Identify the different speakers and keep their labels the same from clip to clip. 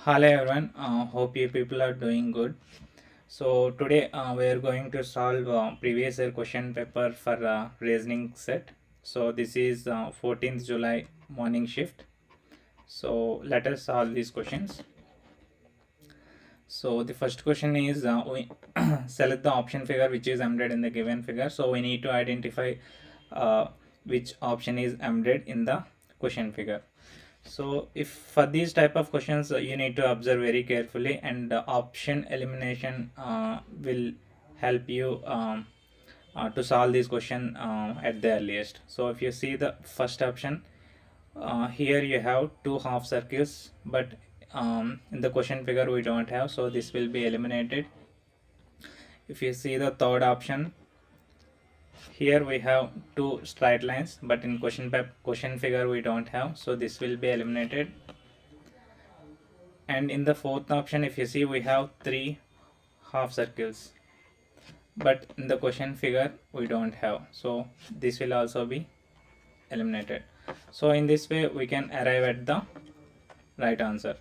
Speaker 1: Hello everyone, hope you people are doing good. So today we are going to solve previous year question paper for reasoning set. So this is 14th July morning shift. So let us solve these questions. So the first question is we select the option figure which is embedded in the given figure. So we need to identify uh, which option is embedded in the question figure. So if for these type of questions you need to observe very carefully, and option elimination will help you to solve this question at the earliest. So if you see the first option, here you have two half circles, but in the question figure we don't have, so this will be eliminated. If you see the third option, here we have two straight lines, but in question figure we don't have, so this will be eliminated. And in the fourth option, if you see, we have three half circles, but in the question figure we don't have, so this will also be eliminated. So in this way we can arrive at the right answer.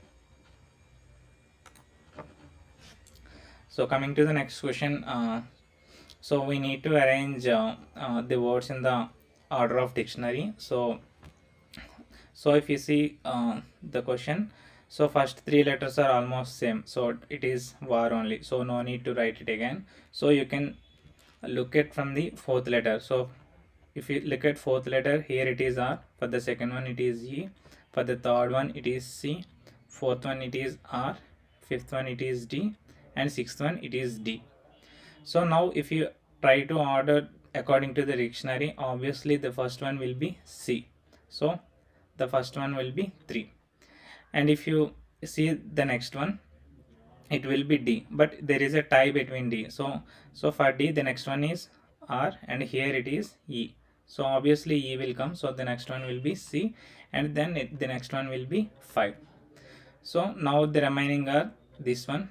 Speaker 1: So coming to the next question, so we need to arrange the words in the order of dictionary. So if you see the question, so first three letters are almost same, so it is var only, so no need to write it again. So you can look at from the fourth letter. So if you look at fourth letter, here it is R, for the second one it is E, for the third one it is C, fourth one it is R, fifth one it is D, and sixth one it is D. So now if you try to order according to the dictionary, obviously the first one will be C, so the first one will be 3. And if you see the next one, it will be D, but there is a tie between D. So for D, the next one is R, and here it is E. So obviously E will come, so the next one will be C, and then the next one will be 5. So now the remaining are this one,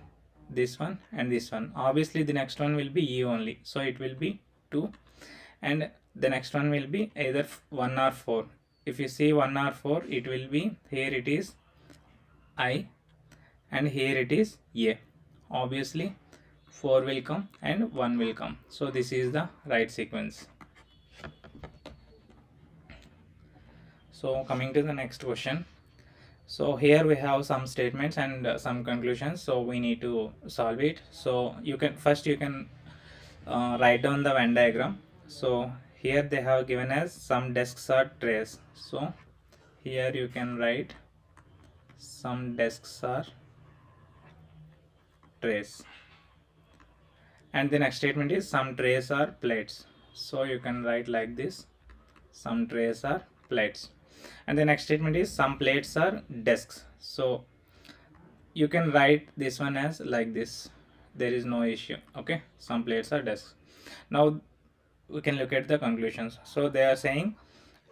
Speaker 1: and this one. Obviously the next one will be E only, so it will be 2, and the next one will be either 1 or 4. If you see 1 or 4, it will be, here it is I, and here it is A. Obviously 4 will come and 1 will come, so this is the right sequence. So coming to the next question, so here we have some statements and some conclusions, so we need to solve it. So you can write down the Venn diagram. So here they have given as some desks are trays, so here you can write some desks are trays, and the next statement is some trays are plates, so you can write like this, some trays are plates. And the next statement is some plates are desks, so you can write this one as like this, there is no issue. Okay, some plates are desks. Now we can look at the conclusions. So they are saying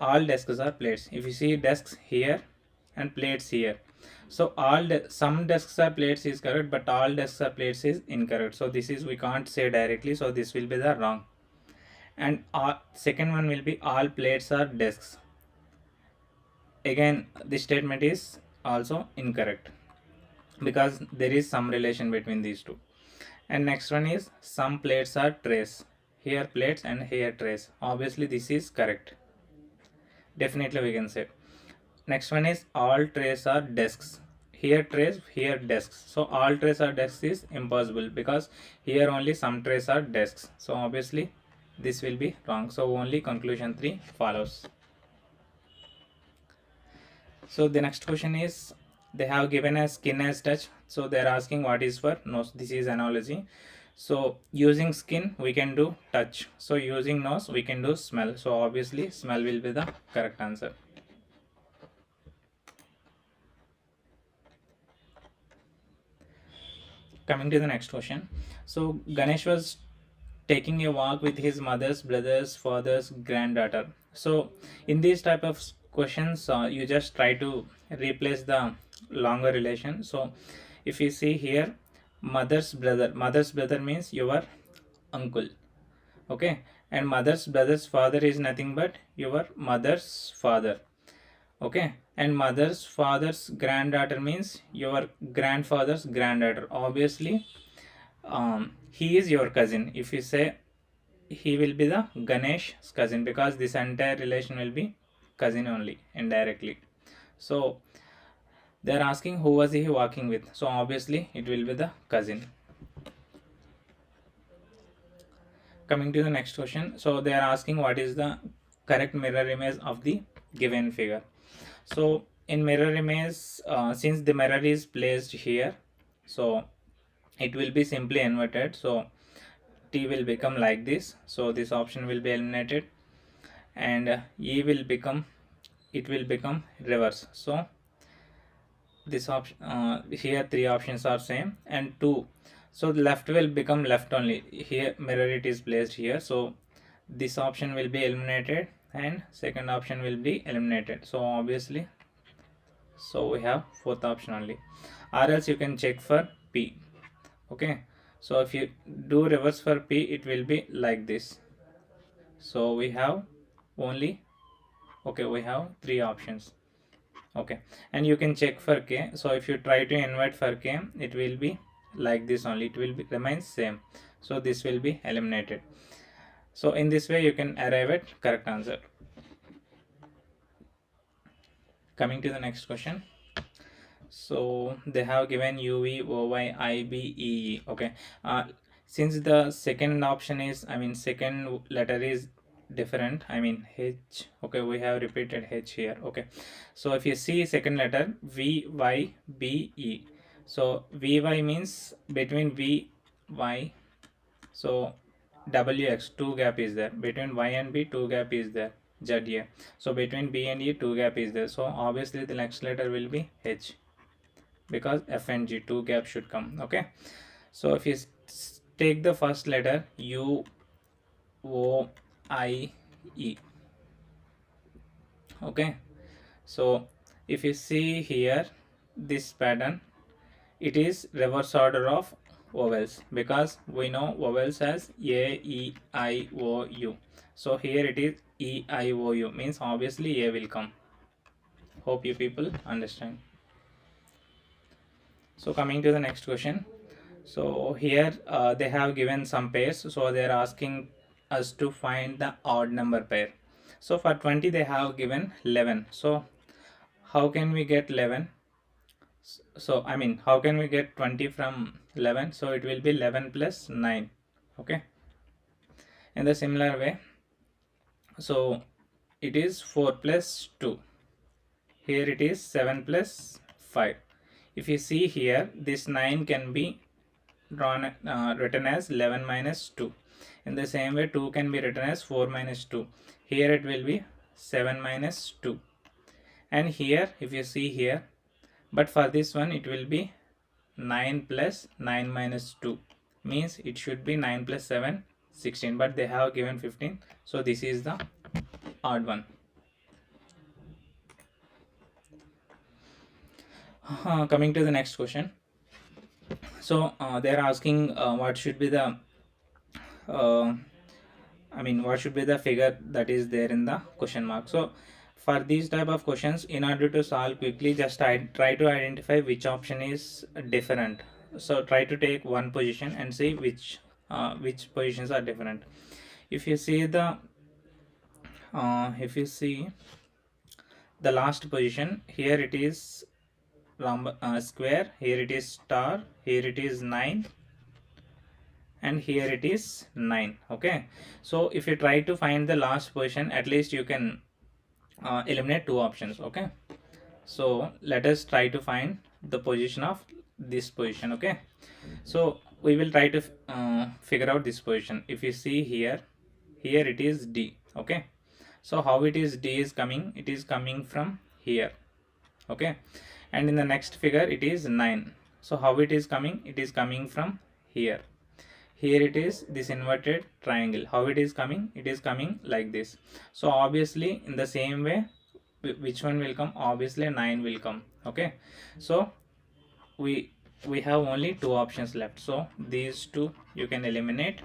Speaker 1: all desks are plates. If you see desks here and plates here, so some desks are plates is correct, but all desks are plates is incorrect. So this is, we can't say directly, so this will be the wrong. And second one will be all plates are desks. Again, this statement is also incorrect because there is some relation between these two. And next one is some plates are trays. Here plates and here trays. Obviously this is correct. Definitely we can say. Next one is all trays are desks. Here trays, here desks. So all trays are desks is impossible because here only some trays are desks. So obviously this will be wrong. So only conclusion 3 follows. So the next question is, they have given as skin as touch. So they are asking what is for nose. This is analogy. So using skin we can do touch. So using nose we can do smell. So obviously smell will be the correct answer. Coming to the next question. So Ganesh was taking a walk with his mother's brother's father's granddaughter. So in these type of questions, you just try to replace the longer relation. So if you see here, mother's brother means your uncle. Okay, and mother's brother's father is nothing but your mother's father. Okay, and mother's father's granddaughter means your grandfather's granddaughter. Obviously, he is your cousin. If you say he will be the Ganesh's cousin, because this entire relation will be cousin only indirectly. So they are asking who was he walking with. So obviously it will be the cousin. Coming to the next question. So they are asking what is the correct mirror image of the given figure. So in mirror image, since the mirror is placed here, so it will be simply inverted. So t will become like this. So this option will be eliminated, and e will become, it will become reverse. So this option, here three options are same, and two, so the left will become left only. Here mirror it is placed here, so this option will be eliminated and second option will be eliminated. So obviously, so we have fourth option only, or else you can check for p. Okay, so if you do reverse for p, it will be like this. So we have only, okay, we have three options. Okay, and you can check for k. So if you try to invert for k, it will be like this only, it will be remain same. So this will be eliminated. So in this way you can arrive at correct answer. Coming to the next question. So they have given uv oy ib ee. Okay, since the second option is, I mean second letter is different, I mean h. Okay, we have repeated h here. Okay, so if you see second letter v y b e, so vy means between v y, so wx, two gap is there between y and b, two gap is there, z. So between b and e, two gap is there. So obviously the next letter will be h, because f and g, two gap should come. Okay, so if you take the first letter u o I E. Okay, so if you see here this pattern, it is reverse order of vowels, because we know vowels as a, e, I, o, u. So here it is e, I, o, u, means obviously a will come. Hope you people understand. So coming to the next question. So here they have given some pairs, so they are asking us to find the odd number pair. So for 20 they have given 11. So how can we get 11? So I mean, how can we get 20 from 11? So it will be 11 plus 9. Okay, in the similar way, so it is 4 plus 2. Here it is 7 plus 5. If you see here, this 9 can be drawn, written as 11 minus 2. In the same way, 2 can be written as 4 minus 2. Here it will be 7 minus 2. And here, if you see here, but for this one, it will be 9 plus 9 minus 2. Means it should be 9 plus 7, 16. But they have given 15. So this is the odd one. Coming to the next question. So they are asking what should be the I mean, what should be the figure that is there in the question mark. So for these type of questions, in order to solve quickly, just try to identify which option is different. So try to take one position and see which positions are different. If you see the last position, here it is square, here it is star, here it is 9, and here it is 9. Okay, so if you try to find the last position, at least you can eliminate two options. Okay, so let us try to find the position of this position. Okay, so we will try to figure out this position. If you see here, here it is D. Okay, so how it is D is coming, it is coming from here. Okay, and in the next figure it is 9. So how it is coming, it is coming from here. Here it is this inverted triangle. How it is coming, it is coming like this. So obviously in the same way, which one will come? Obviously 9 will come. Okay, so we have only two options left, so these two you can eliminate.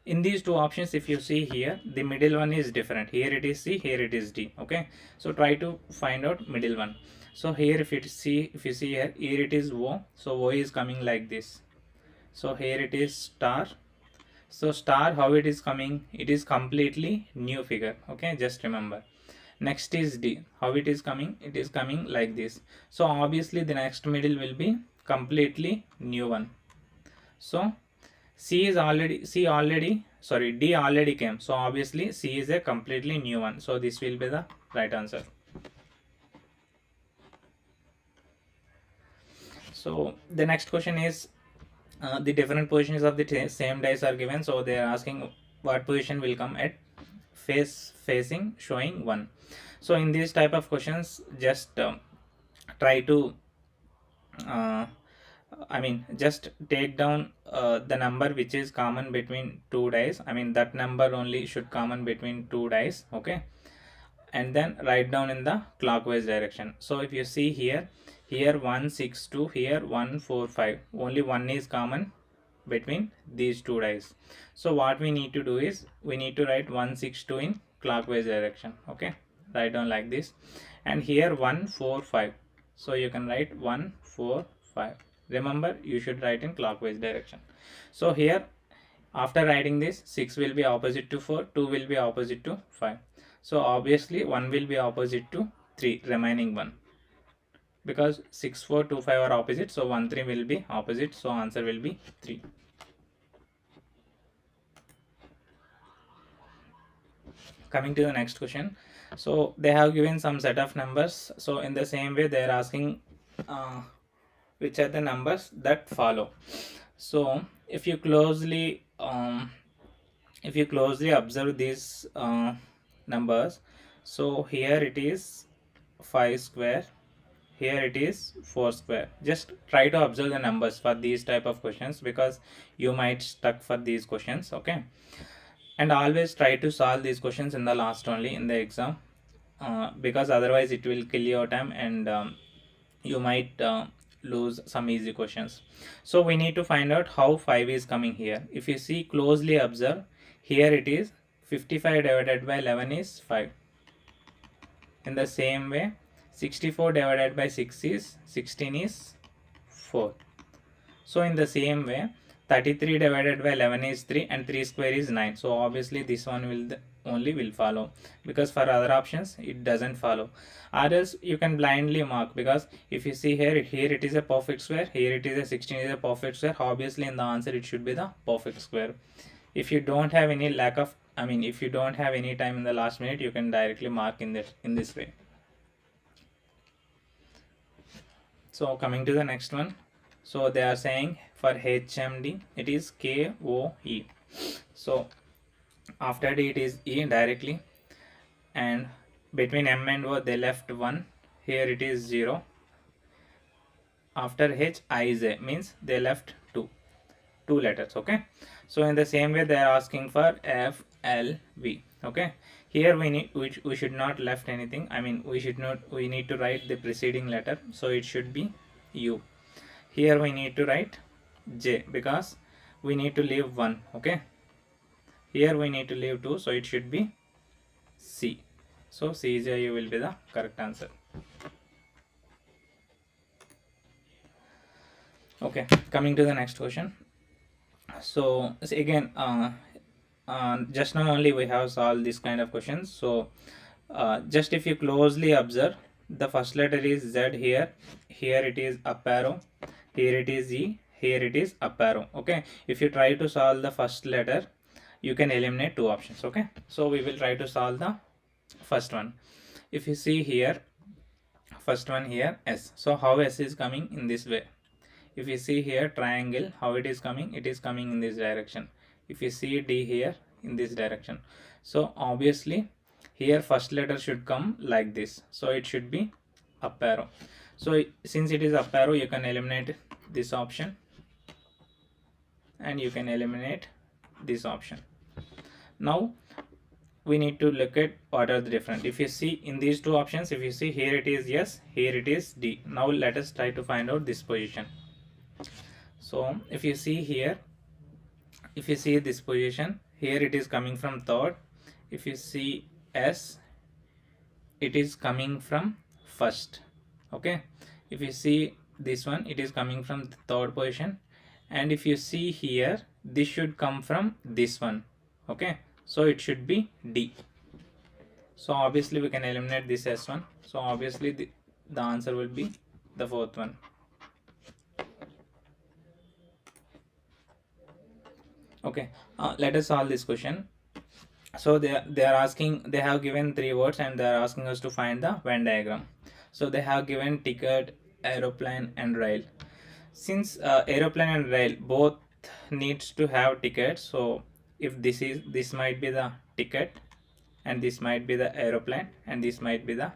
Speaker 1: in these two options, if you see here, the middle one is different. Here it is C, here it is D. Okay, so try to find out middle one. So here if you see here it is O, so O is coming like this. So here it is star. So star, how it is coming? It is completely new figure. Okay, just remember. Next is D. How it is coming? It is coming like this. So obviously the next middle will be completely new one. So D already came. So obviously C is a completely new one. So this will be the right answer. So the next question is, the different positions of the same dice are given. So they are asking what position will come at facing showing 1. So in these type of questions, just try to just take down the number which is common between two dice. That number only should common between two dice. Okay, and then write down in the clockwise direction. So if you see here 1 6 2, here 1 4 5, only one is common between these two dice. So what we need to do is we need to write 1 6 2 in clockwise direction. Okay, write down like this. And here 1 4 5, so you can write 1 4 5. Remember, you should write in clockwise direction. So here, after writing this, 6 will be opposite to 4, 2 will be opposite to 5. So obviously 1 will be opposite to 3, remaining 1, because 6 4 2 5 are opposite. So 1 3 will be opposite, so answer will be 3. Coming to the next question. So they have given some set of numbers. So in the same way, they are asking which are the numbers that follow. So if you closely observe these numbers, so here it is 5 square, here it is 4 square. Just try to observe the numbers for these type of questions, because you might stuck for these questions. Okay, and always try to solve these questions in the last only in the exam, because otherwise it will kill your time, and you might lose some easy questions. So we need to find out how 5 is coming here. If you see closely observe, here it is 55 divided by 11 is 5. In the same way, 64 divided by 6 is 16 is 4. So in the same way, 33 divided by 11 is 3, and 3 square is 9. So obviously this one will follow, because for other options it doesn't follow. Or else you can blindly mark, because if you see here it is a perfect square, here it is a 16 is a perfect square. Obviously in the answer it should be the perfect square. If you don't have any if you don't have any time in the last minute, you can directly mark in this way. So coming to the next one. So they are saying for HMD it is KOE. So after D it is E directly, and between M and O they left 1, here it is 0. After H I is A, means they left 2 letters. Okay, so in the same way they are asking for F L V. Okay, here we should not left anything. We need to write the preceding letter, so it should be U. Here we need to write J, because we need to leave 1. Okay, here we need to leave 2, so it should be C. So CJU will be the correct answer. Okay, coming to the next question. So again, just now only we have solved this kind of questions. So just if you closely observe, the first letter is Z here, here it is up arrow, here it is E, here it is up arrow. Okay, if you try to solve the first letter, you can eliminate 2 options. Okay, so we will try to solve the first one. If you see here, first one here S. So how S is coming? In this way. If you see here triangle, how it is coming? It is coming in this direction. If you see D here, in this direction. So obviously here first letter should come like this, so it should be up arrow. So since it is up arrow, you can eliminate this option, and you can eliminate this option. Now we need to look at what are the different. If you see in these 2 options, if you see here it is S, here it is D. Now let us try to find out this position. So if you see here, if you see this position, here it is coming from third. If you see S, it is coming from first. Okay, if you see this one, it is coming from the third position, and if you see here, this should come from this one. Okay, so it should be D. So obviously we can eliminate this S1. So obviously the answer will be the fourth one. Okay, let us solve this question. So they are asking, they have given three words and they are asking us to find the Venn diagram. So they have given ticket, aeroplane and rail. Since aeroplane and rail both needs to have ticket, so if this might be the ticket and this might be the aeroplane and this might be the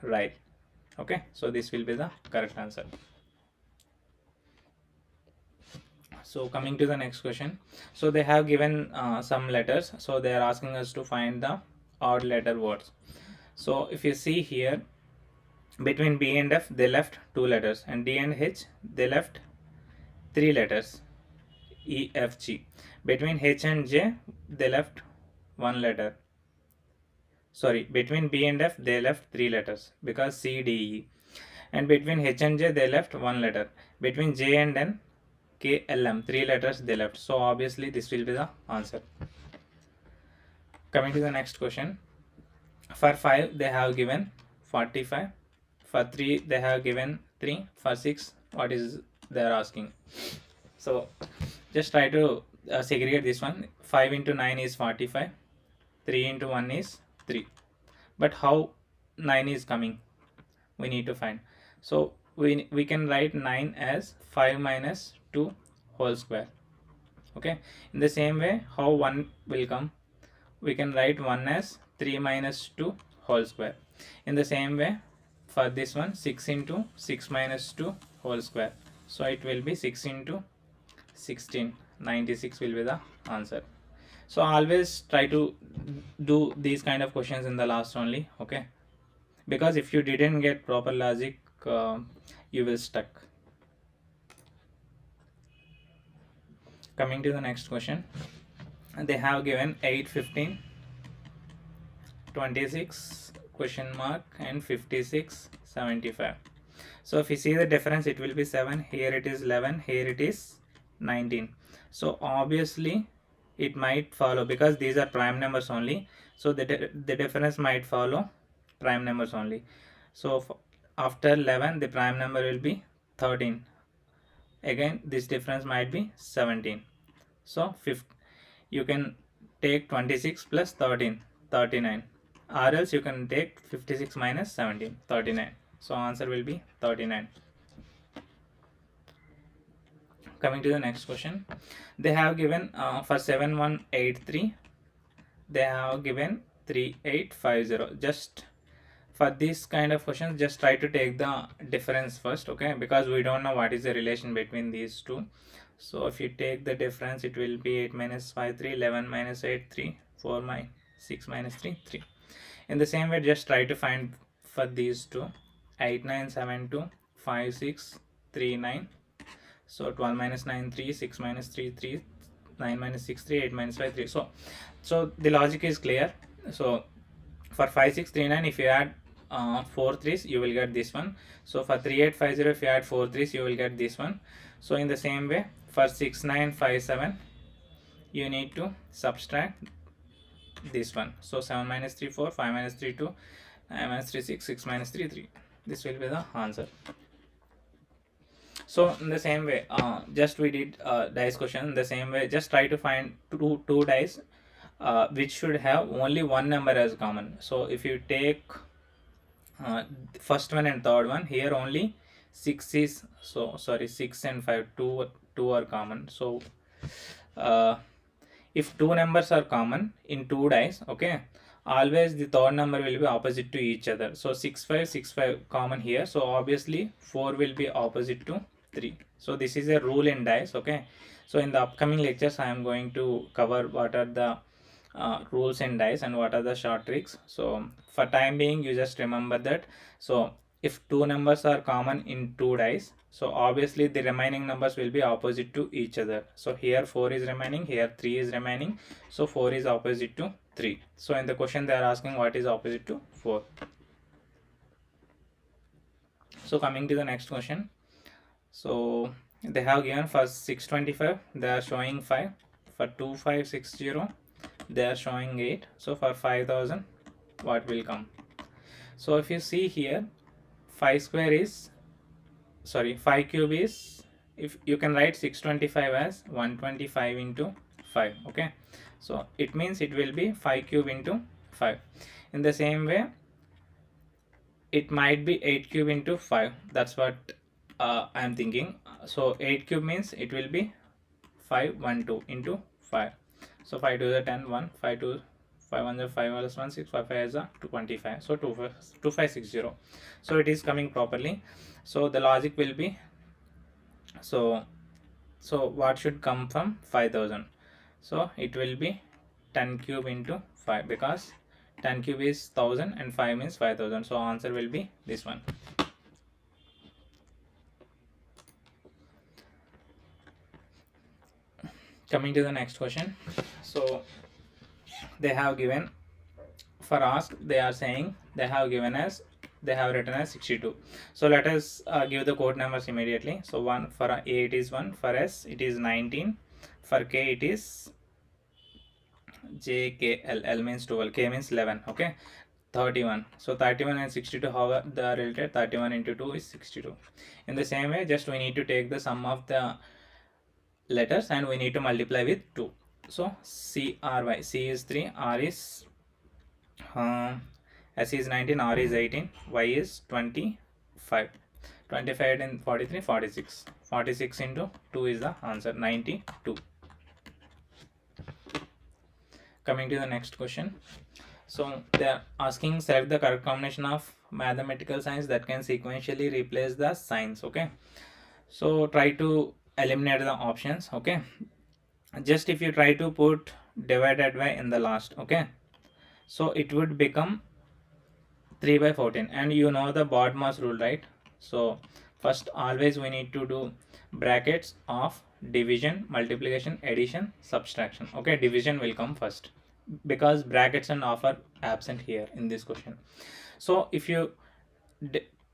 Speaker 1: rail. Okay, so this will be the correct answer. So coming to the next question, so they have given some letters, so they are asking us to find the odd letter words. So if you see here, between B and F they left two letters, and D and H they left three letters, E, F, G. Between H and J they left one letter. Sorry, between B and F they left three letters because C, D, E. And between H and J they left one letter. Between J and N, K, L, M, three letters they left. So obviously this will be the answer. Coming to the next question. For 5 they have given 45. For 3 they have given 3. For 6, what is they are asking? So just try to segregate this one. 5 into 9 is 45. 3 into 1 is 3. But how 9 is coming? We need to find. So we can write 9 as 5 minus 2 whole square. Okay, in the same way, how 1 will come? We can write 1 as 3 minus 2 whole square. In the same way, for this one, 6 into 6 minus 2 whole square. So it will be 6 into 16. 96 will be the answer. So always try to do these kind of questions in the last only. Okay, because if you didn't get proper logic, you will stuck. Coming to the next question, they have given 8, 15, 26 question mark and 56, 75. So if you see the difference, it will be 7, here it is 11, here it is 19. So obviously it might follow, because these are prime numbers only, so the difference might follow prime numbers only. So after 11 the prime number will be 13, again this difference might be 17. So you can take 26 plus 13, 39, or else you can take 56 minus 17, 39. So answer will be 39. Coming to the next question, they have given for 7183 they have given 3850. Just for this kind of questions, just try to take the difference first. Okay, because we don't know what is the relation between these two. So if you take the difference, it will be 8 minus 5, 3, 11 minus 8, 3, 4, 6 minus 3, 3. In the same way, just try to find for these two. 8, 9, 7, 2, 5, 6, 3, 9. So 12 minus 9, 3, 6 minus 3, 3, 9 minus 6, 3, 8 minus 5, 3. So the logic is clear. So for 5, 6, 3, 9, if you add 4 3s, you will get this one. So for 3850, if you add 4 3s, you will get this one. So in the same way, for 6, 9, 5, 7, you need to subtract this one. So 7 minus 3, 4, 5 minus 3, 2, 9 minus 3, 6, 6 minus 3, 3. This will be the answer. So in the same way, just we did dice question. In the same way, just try to find two dice which should have only one number as common. So if you take first one and third one, here only 6 is, so sorry, 6 and 5, 2 are common. So if two numbers are common in two dice, okay, always the third number will be opposite to each other. So 6 5 6 5 common here, so obviously 4 will be opposite to 3. So this is a rule in dice. Okay, so in the upcoming lectures I am going to cover what are the rules in dice and what are the short tricks. So for time being, you just remember that. So if two numbers are common in two dice, So obviously the remaining numbers will be opposite to each other. So here 4 is remaining, here 3 is remaining. So 4 is opposite to 3. So in the question they are asking what is opposite to 4. So coming to the next question. So they have given for 625 they are showing 5, for 2560 they are showing 8. So for 5000 what will come? So if you see here, 5 square is, sorry, 5 cube is, if you can write 625 as 125 into 5. Okay, so it means it will be 5 cube into 5. In the same way it might be 8 cube into 5. That's what I am thinking. So 8 cube means it will be 512 into 5. So 5 to the 10, 1, 5 to 5 1 5 1 1 6 5 5 is a 25. So 2560. So it is coming properly. So the logic will be, so what should come from 5000? So it will be 10 cube into 5, because 10 cube is 1000 and 5 means 5000. So answer will be this one. Coming to the next question. So they have given, for ask they are saying they have given as, they have written as 62. So let us give the code numbers immediately. So 1 for A it is 1, for S it is 19, for K it is JKL, L means 12, K means 11. Okay, 31. So 31 and 62, how they are related? 31 into 2 is 62. In the same way, just we need to take the sum of the letters and we need to multiply with 2. So CRY, C is 3, R is S is 19, R is 18, Y is 25. 25 and 43, 46. 46 into 2 is the answer, 92. Coming to the next question. So they are asking select the correct combination of mathematical signs that can sequentially replace the signs. Okay, so try to eliminate the options. Okay, just if you try to put divided by in the last, okay, so it would become 3 by 14, and you know the BODMAS rule, right? So first always we need to do brackets of division, multiplication, addition, subtraction. Okay, division will come first because brackets and off are absent here in this question. So if you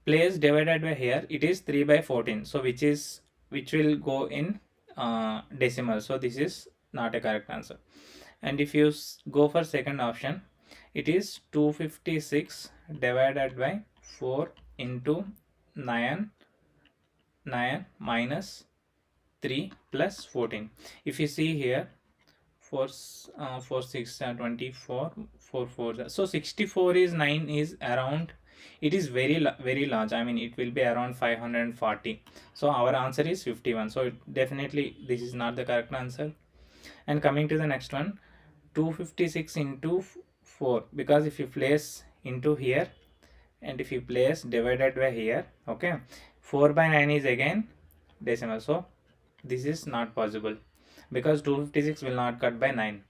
Speaker 1: place divided by here, it is 3 by 14, so which will go in decimal, so this is not a correct answer. And if you go for second option, it is 256 divided by 4 into 9 minus 3 plus 14. If you see here, 4 6 24, 4 4, so 64 is 9 is around, it is very large. I mean it will be around 540. So our answer is 51. So definitely this is not the correct answer. And coming to the next one, 256 into 4, because if you place into here and if you place divided by here, okay, 4 by 9 is again decimal, so this is not possible because 256 will not cut by 9.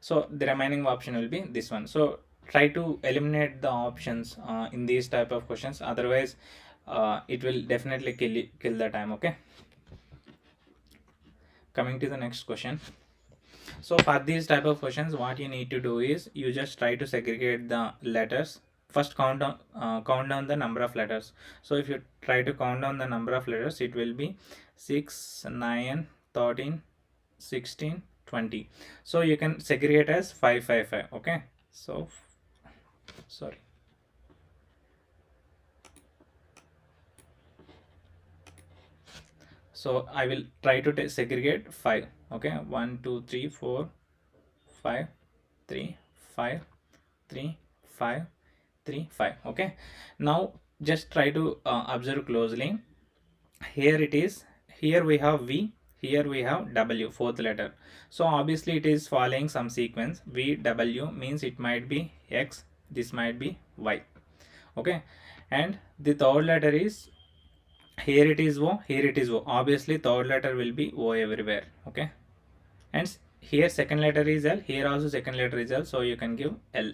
Speaker 1: So the remaining option will be this one. So try to eliminate the options in these type of questions, otherwise it will definitely kill the time. Okay, coming to the next question. So for these type of questions, what you need to do is you just try to segregate the letters. First count down the number of letters. So if you try to count down the number of letters, it will be 6 9 13 16 20. So you can segregate as 5 5 5. Okay, so sorry, so I will try to segregate 5. Okay, 1 2 3 4 5 3 5 3 5 3 5. Okay, now just try to observe closely. Here it is, here we have V, here we have W, fourth letter. So obviously it is following some sequence. V W means it might be X, this might be Y. Okay, and the third letter is, here it is O, here it is O. Obviously third letter will be O everywhere. Okay, and here second letter is L, here also second letter is L, so you can give L.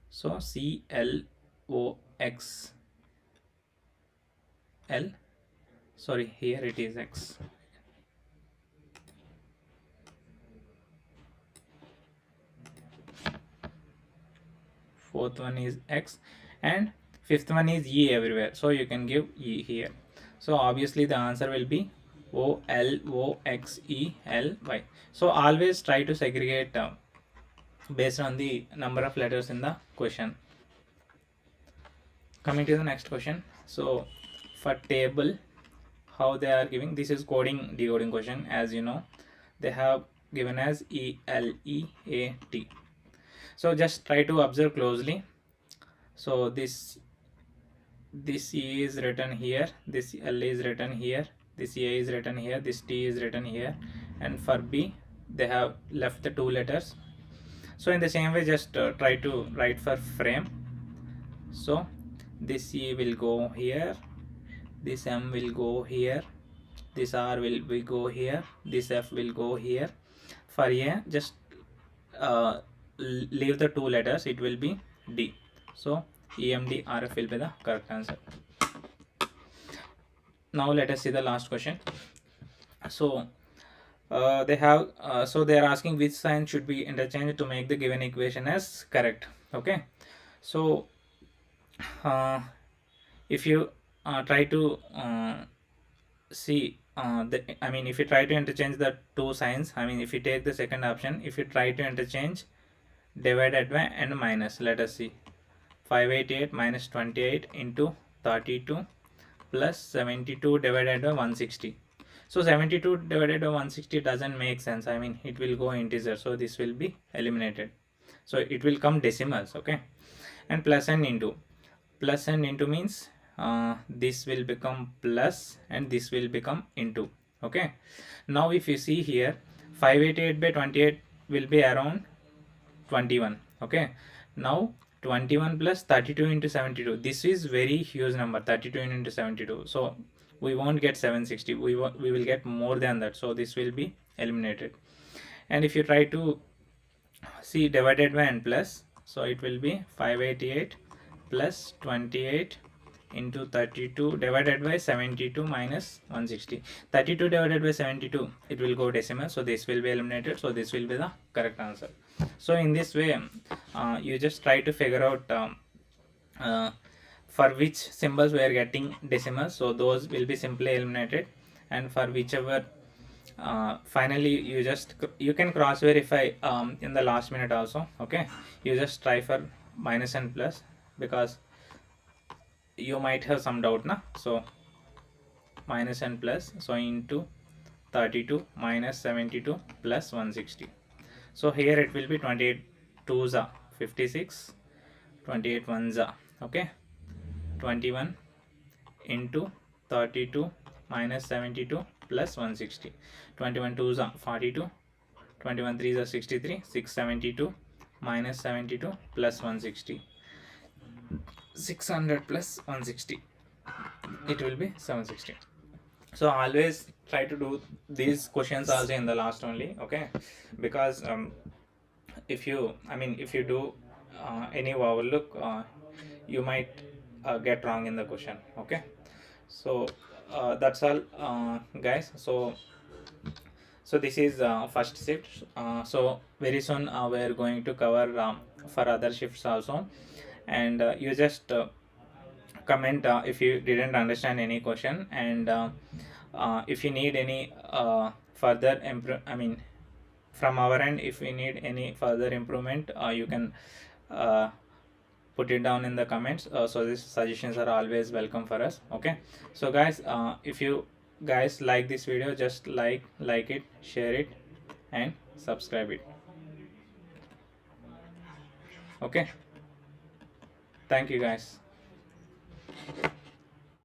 Speaker 1: So C L O X L sorry, here it is x. Fourth one is x, and fifth one is e everywhere, so you can give e here. So obviously the answer will be o l o x e l y. So always try to segregate based on the number of letters in the question. Coming to the next question. So for table, how they are giving, this is coding decoding question. As you know, they have given as e l e a t. So just try to observe closely. So this E is written here, this L is written here, this A is written here, this T is written here, and for B they have left the two letters. So in the same way, just try to write for frame. So this E will go here, this M will go here, this R will go here, this F will go here. For A, just leave the two letters, it will be D. So EMD RF will be the correct answer. Now let us see the last question. So they have so they are asking which sign should be interchanged to make the given equation as correct. Okay, so if you try to see if you try to interchange the two signs, if you take the second option, if you try to interchange divided by and minus, let us see, 588 minus 28 into 32 plus 72 divided by 160. So 72 divided by 160 doesn't make sense. It will go integer, so this will be eliminated. So it will come decimals. Okay, and plus and into. Plus and into means this will become plus and this will become into. Okay, now if you see here, 588 by 28 will be around 21. Okay, now 21 plus 32 into 72, this is very huge number, 32 into 72. So we won't get 760, we will get more than that, so this will be eliminated. And if you try to see divided by and plus, so it will be 588 plus 28 into 32 divided by 72 minus 160. 32 divided by 72, it will go decimal, so this will be eliminated, so this will be the correct answer. So in this way you just try to figure out for which symbols we are getting decimals, so those will be simply eliminated, and for whichever finally you can cross verify in the last minute also. Okay, you just try for minus and plus, because you might have some doubt na. So minus and plus, so into 32 minus 72 plus 160. So here it will be 28 2s are 56, 28 1s are, okay, 21 into 32 minus 72 plus 160. 21 2s are 42, 21 3s are 63, 672 minus 72 plus 160. 600 plus 160, it will be 760. So always try to do these questions also in the last only. Okay, because if you do any overlook, you might get wrong in the question. Okay, so that's all guys. So this is first shift. So very soon we are going to cover for other shifts also, and you just comment if you didn't understand any question, and if you need any further from our end, if we need any further improvement, you can put it down in the comments. So these suggestions are always welcome for us. Okay, so guys, if you guys like this video, just like it, share it, and subscribe it. Okay, thank you guys.